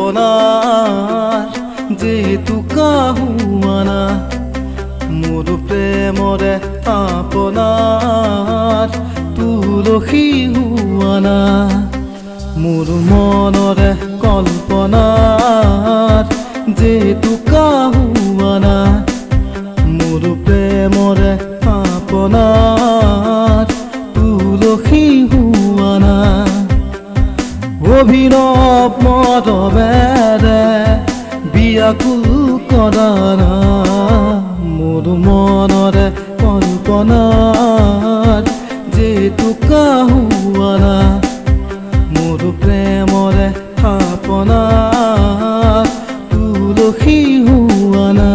কল্পনাৰ যেহেতু কাহুৱানা মোৰ প্ৰেমৰে আপোনাৰ তুলসী হোৱানা মোৰ মনৰে কল্পনাৰ যেহেতু কাহুৱানা মোৰ প্ৰেমৰে আপোনাৰ তুলসী হোৱানা অভিনৱ মৰমেৰে বিয়াকুল কৰা না মোৰ মনৰে কল্পনাৰ যেহেতু কাহুৱানা মোৰ প্ৰেমৰে আপোনাৰ তুলসী হোৱানা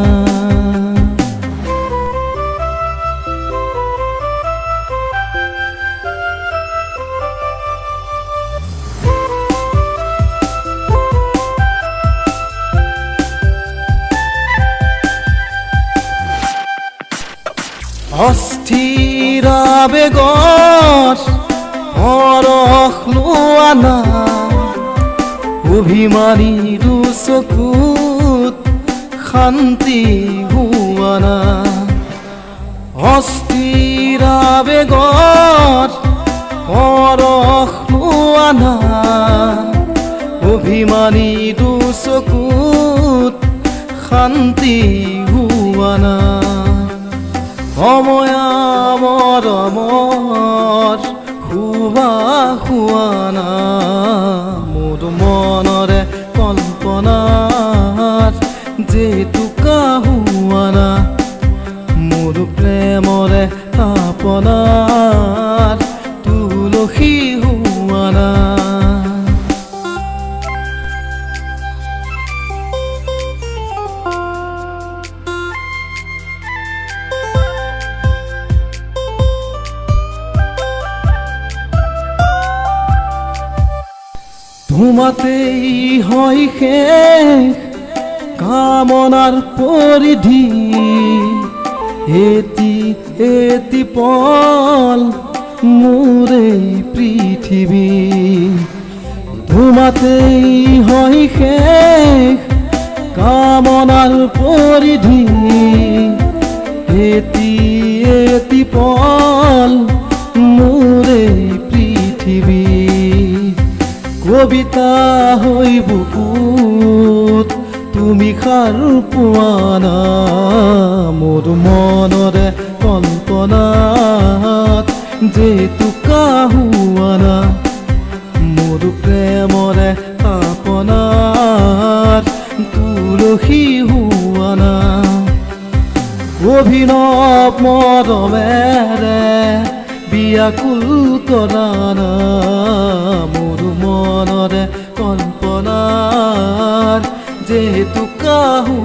অস্থিৰ আবেগৰ পৰশ লোৱা না অভিমানীৰ চকুত শান্তি হোৱা না অস্থিৰ আবেগৰ পৰশ লোৱা না অভিমানীৰ চকুত শান্তি হোৱা না সময়া মৰমৰ সুৱানা মোৰ মনৰে কল্পনাৰ যেহেতু কাহুৱানা মোৰ প্ৰেমৰে আপোনাৰ তুলসী হোৱানা তোমাতেই হয় শেষ কামনাৰ পৰিধি এটি পল মোৰে পৃথিৱী তোমাতেই হয় শেষ কামনাৰ পৰিধি এটি পল মোৰে পৃথিৱী কবিতা হৈ বুকুত তুমি খাৰ পোৱানা মোৰ মনৰে কল্পনাত যেহেতু কাহুৱানা মোৰ প্ৰেমৰে আপোনাৰ তুলসী হোৱানা অভিনৱ মৰমেৰে বিয়াকুল কৰা না মোৰ মনৰে কল্পনাৰ যেহেতু কাহু